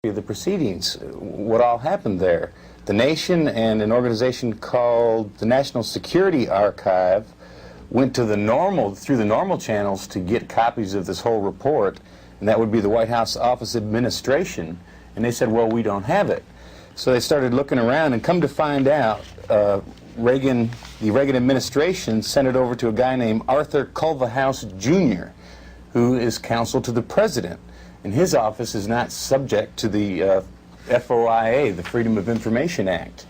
of the proceedings, what all happened there. The nation and an organization called the National Security Archive went to through the normal channels to get copies of this whole report, and that would be the White House Office Administration, and they said, well, we don't have it. So they started looking around, and come to find out, the Reagan administration sent it over to a guy named Arthur Culverhouse Jr., who is counsel to the president. And his office is not subject to the FOIA, the Freedom of Information Act.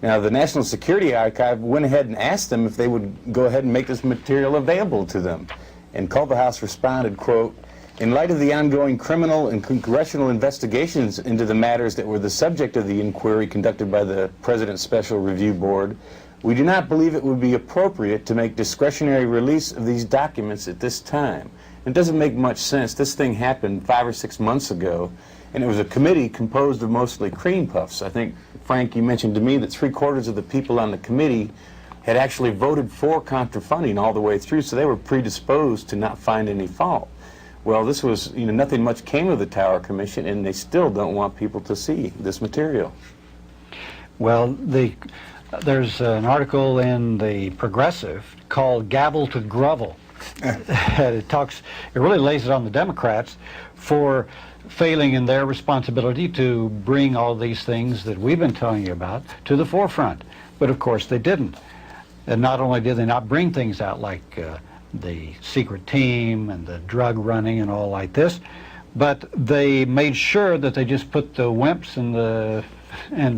Now, the National Security Archive went ahead and asked them if they would go ahead and make this material available to them. And Culverhouse responded, quote, "In light of the ongoing criminal and congressional investigations into the matters that were the subject of the inquiry conducted by the President's Special Review Board, we do not believe it would be appropriate to make discretionary release of these documents at this time." It doesn't make much sense. This thing happened 5 or 6 months ago, and it was a committee composed of mostly cream puffs. I think, Frank, you mentioned to me that 3/4 of the people on the committee had actually voted for contra funding all the way through, so they were predisposed to not find any fault. Well, this was, nothing much came of the Tower Commission, and they still don't want people to see this material. Well, there's an article in the Progressive called Gavel to Grovel. It really lays it on the Democrats for failing in their responsibility to bring all these things that we've been telling you about to the forefront. But of course they didn't. And not only did they not bring things out like the secret team and the drug running and all like this, but they made sure that they just put the wimps and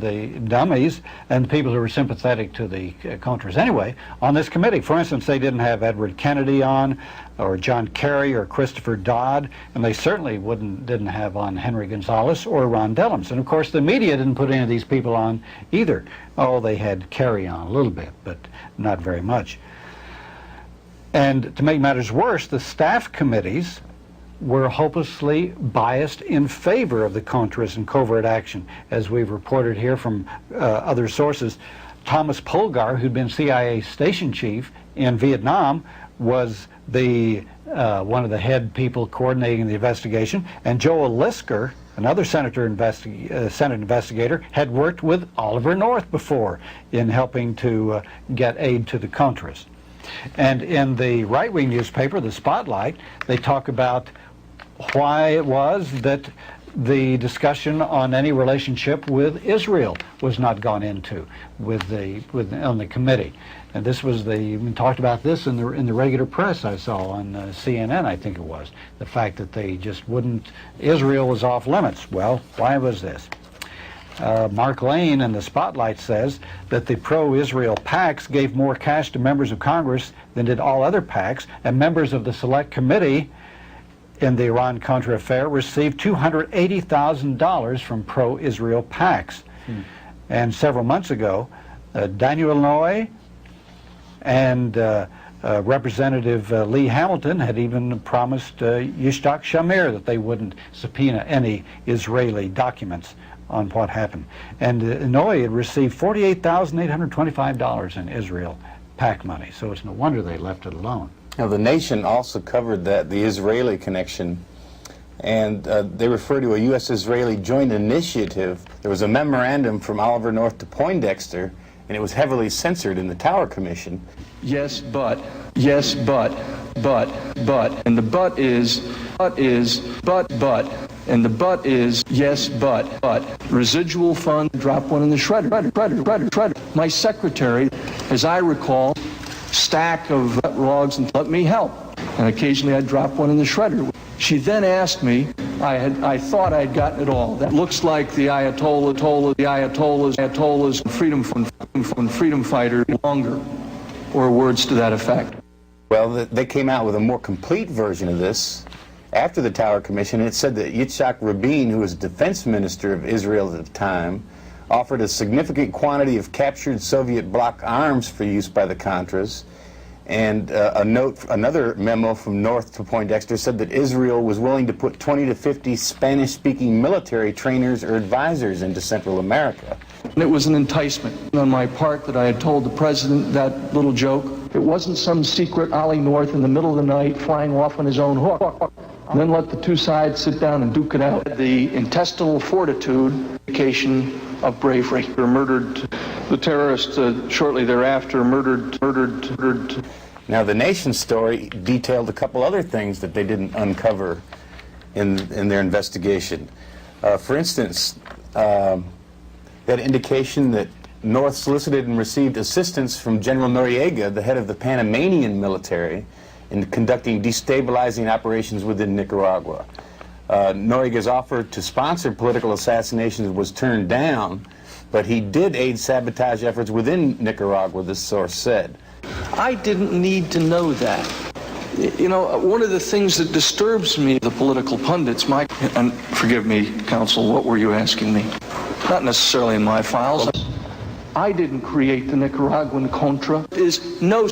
the dummies and the people who were sympathetic to the Contras anyway on this committee. For instance, they didn't have Edward Kennedy on, or John Kerry, or Christopher Dodd, and they certainly didn't have on Henry Gonzalez or Ron Dellums. And of course the media didn't put any of these people on either. Oh, they had Kerry on a little bit, but not very much. And to make matters worse, the staff committees were hopelessly biased in favor of the Contras and covert action. As we've reported here from other sources, Thomas Polgar, who'd been CIA station chief in Vietnam, was one of the head people coordinating the investigation, and Joel Lisker, another Senate investigator, had worked with Oliver North before in helping to get aid to the Contras. And in the right-wing newspaper, The Spotlight, they talk about why it was that the discussion on any relationship with Israel was not gone into on the committee. And this was we talked about this in the regular press I saw on CNN, I think it was. The fact that they just wouldn't, Israel was off limits. Well, why was this? Mark Lane in The Spotlight says that the pro-Israel PACs gave more cash to members of Congress than did all other PACs, and members of the Select Committee in the Iran-Contra affair received $280,000 from pro-Israel PACs. And several months ago, Daniel Noy and Representative Lee Hamilton had even promised Yitzhak Shamir that they wouldn't subpoena any Israeli documents on what happened. And Noy had received $48,825 in Israel PAC money, so it's no wonder they left it alone. Now, the Nation also covered the Israeli connection, and they refer to a U.S.-Israeli joint initiative. There was a memorandum from Oliver North to Poindexter, and it was heavily censored in the Tower Commission. Yes, but, and the but is, and the but is, yes, but. Residual fund, drop one in the shredder. My secretary, as I recall, stack of logs and let me help. And occasionally I'd drop one in the shredder. She then asked me, I thought I'd gotten it all. That looks like the Ayatollah's freedom fighter longer, or words to that effect. Well, they came out with a more complete version of this after the Tower Commission, and it said that Yitzhak Rabin, who was defense minister of Israel at the time, offered a significant quantity of captured Soviet bloc arms for use by the Contras. And another memo from North to Poindexter said that Israel was willing to put 20 to 50 Spanish-speaking military trainers or advisors into Central America. And it was an enticement on my part that I had told the president that little joke. It wasn't some secret Ollie North in the middle of the night flying off on his own hook. and then let the two sides sit down and duke it out. The intestinal fortitude, indication of bravery. They were murdered. The terrorists shortly thereafter murdered. Now, the Nation story detailed a couple other things that they didn't uncover in their investigation. For instance, they had indication that North solicited and received assistance from General Noriega, the head of the Panamanian military, in conducting destabilizing operations within Nicaragua. Noriega's offer to sponsor political assassinations was turned down, but he did aid sabotage efforts within Nicaragua, this source said. I didn't need to know that. You know, one of the things that disturbs me, the political pundits, and forgive me, counsel, what were you asking me? Not necessarily in my files. I didn't create the Nicaraguan Contra. No,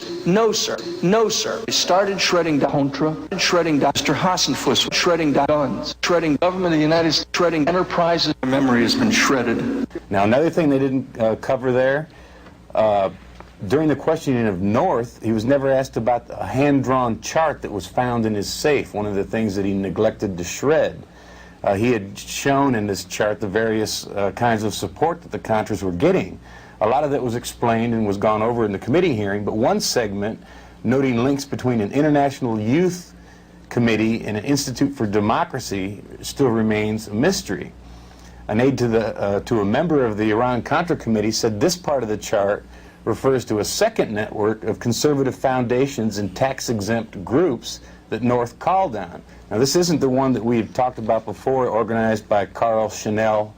sir. They started shredding down Contra, shredding down Mr. Hassenfuss, shredding down guns, shredding government of the United States, shredding enterprises. My memory has been shredded. Now, another thing they didn't cover there, during the questioning of North, he was never asked about a hand-drawn chart that was found in his safe, one of the things that he neglected to shred. He had shown in this chart the various kinds of support that the Contras were getting. A lot of that was explained and was gone over in the committee hearing, but one segment noting links between an international youth committee and an Institute for Democracy still remains a mystery. An aide to a member of the Iran-Contra committee said this part of the chart refers to a second network of conservative foundations and tax-exempt groups that North called on. Now, this isn't the one that we've talked about before, organized by Carl Chanel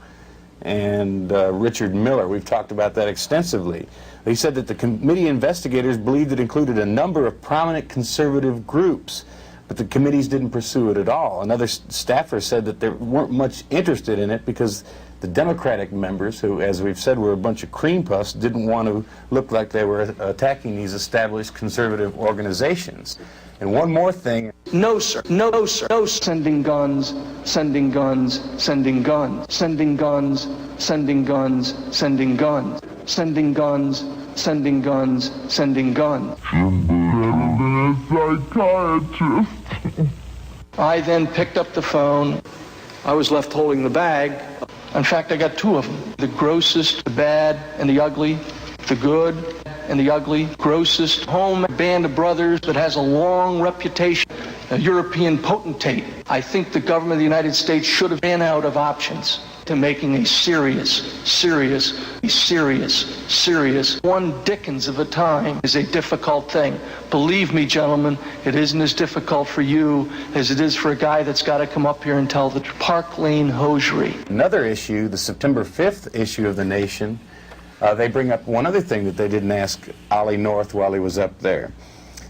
and Richard Miller. We've talked about that extensively. He said that the committee investigators believed it included a number of prominent conservative groups, but the committees didn't pursue it at all. Another staffer said that they weren't much interested in it because the Democratic members, who, as we've said, were a bunch of cream puffs, didn't want to look like they were attacking these established conservative organizations. And one more thing. No, sir. No, sir. No, sending guns, sending guns, sending guns, sending guns, sending guns, sending guns, sending guns, sending guns, sending guns. Psychiatrist. I then picked up the phone. I was left holding the bag. In fact, I got two of them. The grossest, the bad, and the ugly. The good and the ugly. Grossest home band of brothers that has a long reputation. A European potentate. I think the government of the United States should have ran out of options to making a serious one Dickens of a time is a difficult thing. Believe me, gentlemen, it isn't as difficult for you as it is for a guy that's got to come up here and tell the Park Lane hosiery. Another issue, the September 5th issue of The Nation, they bring up one other thing that they didn't ask Ollie North while he was up there.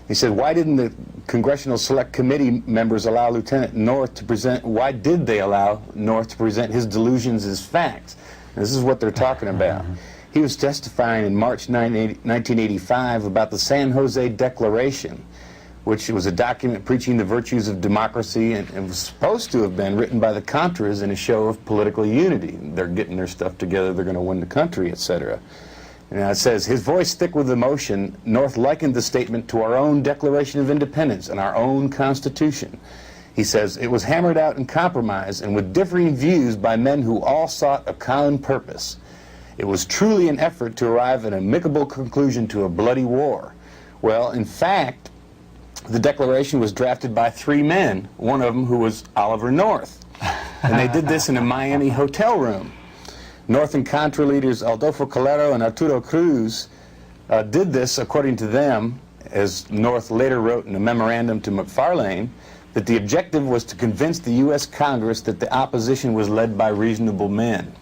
He said, why didn't the Congressional Select Committee members allow Lieutenant North to present, why did they allow North to present his delusions as facts? And this is what they're talking about. He was testifying in March 1985 about the San Jose Declaration, which was a document preaching the virtues of democracy and was supposed to have been written by the Contras in a show of political unity. They're getting their stuff together, they're going to win the country, etc. And it says, his voice thick with emotion, North likened the statement to our own Declaration of Independence and our own Constitution. He says, it was hammered out and compromised and with differing views by men who all sought a common purpose. It was truly an effort to arrive at an amicable conclusion to a bloody war. Well, in fact, the Declaration was drafted by three men, one of them who was Oliver North. And they did this in a Miami hotel room. North and Contra leaders Adolfo Calero and Arturo Cruz did this, according to them, as North later wrote in a memorandum to McFarlane, that the objective was to convince the U.S. Congress that the opposition was led by reasonable men.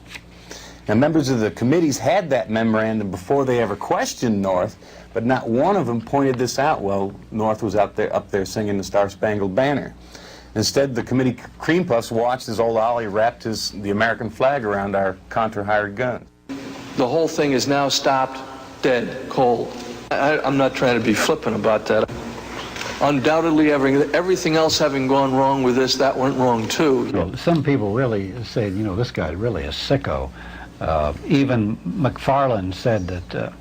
Now, members of the committees had that memorandum before they ever questioned North, but not one of them pointed this out while North was up there singing the Star-Spangled Banner. Instead, the committee cream puffs watched as old Ollie wrapped the American flag around our Contra-hired guns. The whole thing is now stopped, dead, cold. I'm not trying to be flippant about that. Undoubtedly, everything else having gone wrong with this, that went wrong too. Well, some people really say, you know, this guy's really a sicko. Even McFarlane said that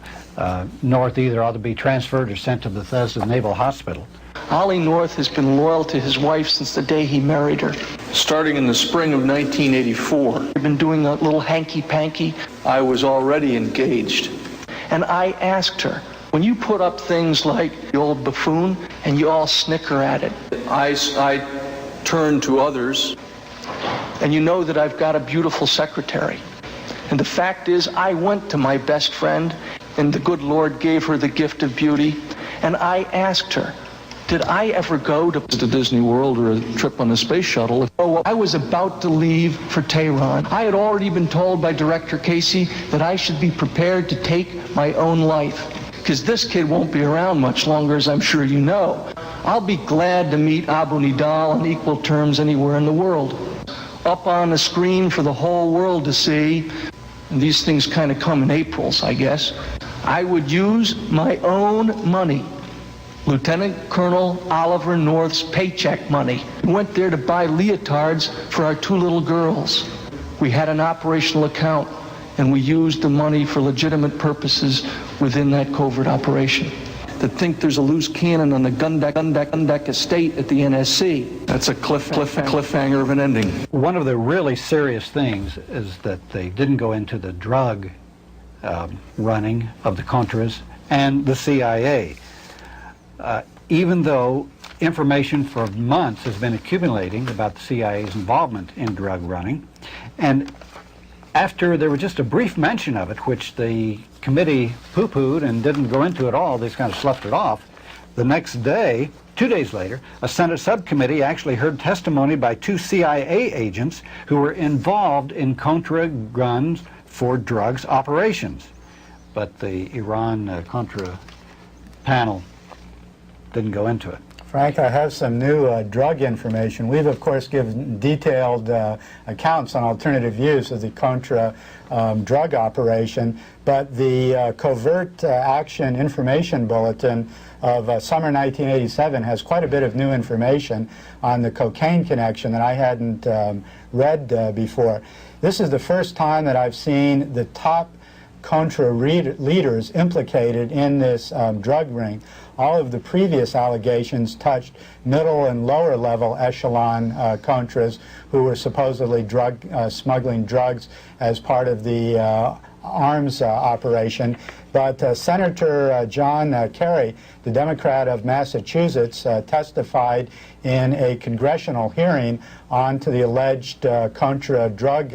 North either ought to be transferred or sent to Bethesda Naval Hospital. Ollie North has been loyal to his wife since the day he married her. Starting in the spring of 1984, we've been doing a little hanky-panky. I was already engaged. And I asked her, when you put up things like the old buffoon and you all snicker at it, I turn to others, and you know that I've got a beautiful secretary. And the fact is, I went to my best friend, and the good Lord gave her the gift of beauty, and I asked her, did I ever go to Disney World or a trip on a space shuttle? Oh, I was about to leave for Tehran. I had already been told by Director Casey that I should be prepared to take my own life, because this kid won't be around much longer, as I'm sure you know. I'll be glad to meet Abu Nidal on equal terms anywhere in the world. Up on the screen for the whole world to see, and these things kind of come in Aprils, I guess. I would use my own money, Lieutenant Colonel Oliver North's paycheck money. We went there to buy leotards for our 2 little girls. We had an operational account, and we used the money for legitimate purposes within that covert operation. To think there's a loose cannon on the gun deck estate at the NSC, that's a cliffhanger of an ending. One of the really serious things is that they didn't go into the drug running of the Contras and the CIA. Even though information for months has been accumulating about the CIA's involvement in drug running, and after there was just a brief mention of it, which the committee poo-pooed and didn't go into at all, they just kind of sloughed it off, the next day, 2 days later, a Senate subcommittee actually heard testimony by 2 CIA agents who were involved in Contra guns for drugs operations. But the Iran Contra panel didn't go into it. Frank, I have some new drug information. We've, of course, given detailed accounts on alternative views of the Contra drug operation, but the Covert Action Information Bulletin of summer 1987 has quite a bit of new information on the cocaine connection that I hadn't read before. This is the first time that I've seen the top Contra leaders implicated in this drug ring. All of the previous allegations touched middle and lower level echelon Contras who were supposedly smuggling drugs as part of the arms operation. But Senator John Kerry, the Democrat of Massachusetts, testified in a congressional hearing onto the alleged Contra drug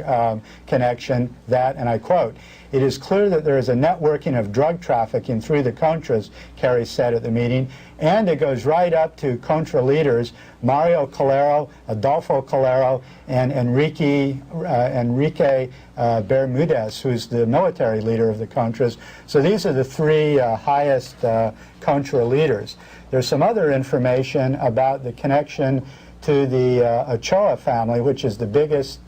connection that, and I quote, "It is clear that there is a networking of drug trafficking through the Contras," Kerry said at the meeting, and it goes right up to Contra leaders Mario Calero, Adolfo Calero, and Enrique Bermudez, who's the military leader of the Contras. So these are the 3 highest Contra leaders. There's some other information about the connection to the Ochoa family, which is the biggest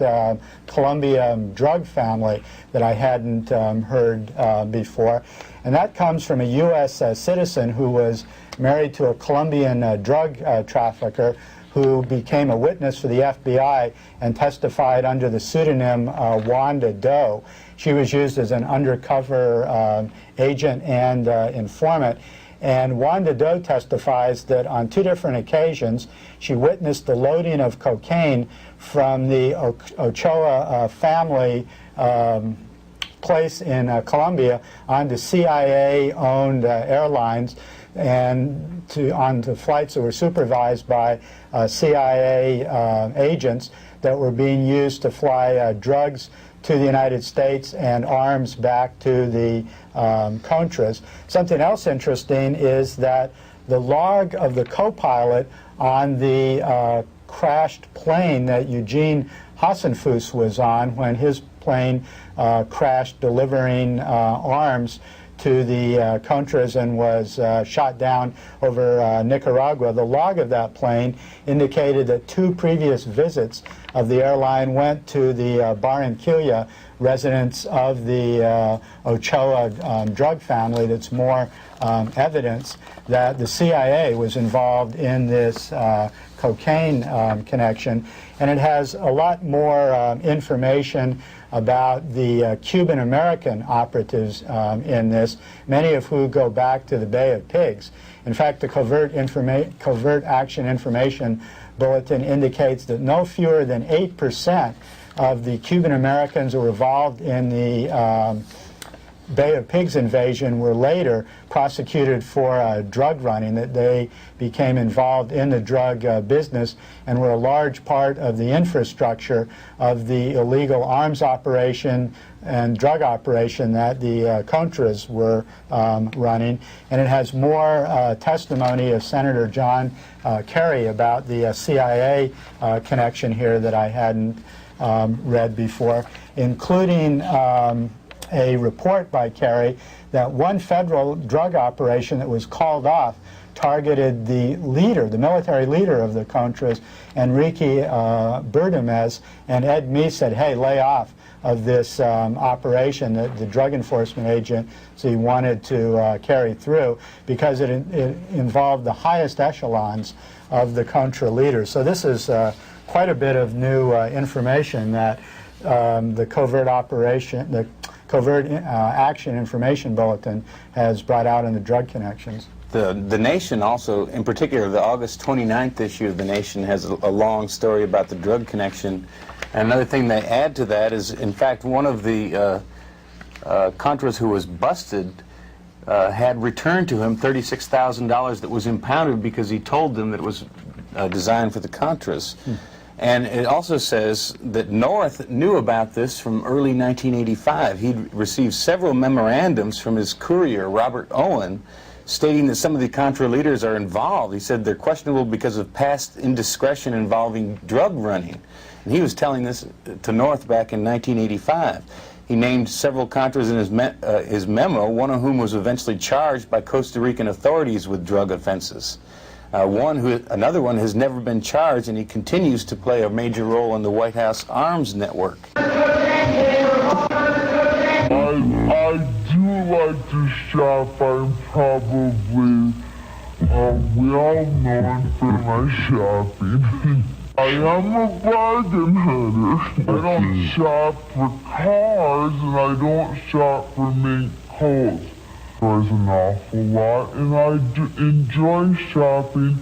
Colombia drug family that I hadn't heard before. And that comes from a U.S. Citizen who was married to a Colombian drug trafficker who became a witness for the FBI and testified under the pseudonym Wanda Doe. She was used as an undercover agent and informant. And Wanda Doe testifies that on 2 different occasions she witnessed the loading of cocaine from the Ochoa family place in Colombia onto CIA-owned airlines and onto flights that were supervised by CIA agents that were being used to fly drugs to the United States and arms back to the Contras. Something else interesting is that the log of the co-pilot on the crashed plane that Eugene Hassenfuss was on when his plane crashed delivering arms to the Contras and was shot down over Nicaragua. The log of that plane indicated that 2 previous visits of the airline went to the Barranquilla residents of the Ochoa drug family that's more evidence that the CIA was involved in this cocaine connection. And it has a lot more information about the Cuban-American operatives in this, many of who go back to the Bay of Pigs. In fact, the Covert Action Information Bulletin indicates that no fewer than 8% of the Cuban-Americans who were involved in the Bay of Pigs invasion were later prosecuted for drug running, that they became involved in the drug business and were a large part of the infrastructure of the illegal arms operation and drug operation that the Contras were running. And it has more testimony of Senator John Kerry about the CIA connection here that I hadn't read before, including a report by Kerry that one federal drug operation that was called off targeted the leader, the military leader of the Contras, Enrique Bermudez, and Ed Meese said, hey, lay off of this operation that the drug enforcement agency wanted to carry through because it involved the highest echelons of the Contra leaders. So this is quite a bit of new information that the Covert Action Information Bulletin has brought out in the drug connections. The Nation also, in particular, the August 29th issue of the Nation has a long story about the drug connection. And another thing they add to that is, in fact, one of the Contras who was busted had returned to him $36,000 that was impounded because he told them that it was designed for the Contras. And it also says that North knew about this from early 1985. He'd received several memorandums from his courier, Robert Owen, stating that some of the Contra leaders are involved. He said they're questionable because of past indiscretion involving drug running. And he was telling this to North back in 1985. He named several Contras in his memo, one of whom was eventually charged by Costa Rican authorities with drug offenses. Another one has never been charged, and he continues to play a major role in the White House arms network. I do like to shop. I'm probably well known for my shopping. I am a bargain hunter. I don't shop for cars, and I don't shop for mink coats. There's an awful lot, and I enjoy shopping.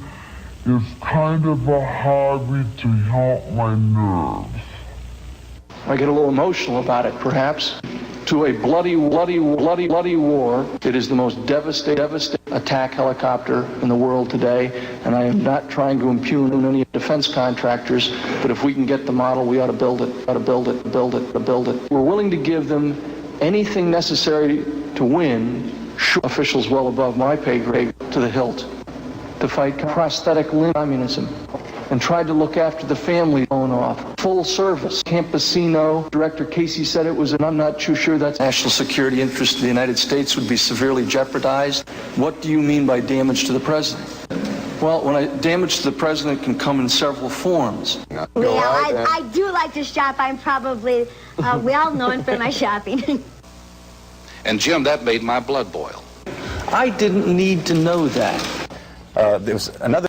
It's kind of a hobby to help my nerves. I get a little emotional about it, perhaps. To a bloody war. It is the most devastating attack helicopter in the world today, and I am not trying to impugn any defense contractors, but if we can get the model, we ought to build it, build it. We're willing to give them anything necessary to win. Officials well above my pay grade to the hilt to fight prosthetic limb communism, and tried to look after the family going off. Full service. Campesino, Director Casey said it was, and I'm not too sure that's national security interest of the United States would be severely jeopardized. What do you mean by damage to the president? Well, damage to the president can come in several forms. Yeah, I do like to shop. I'm probably well known for my shopping. And Jim, that made my blood boil. I didn't need to know that. There was another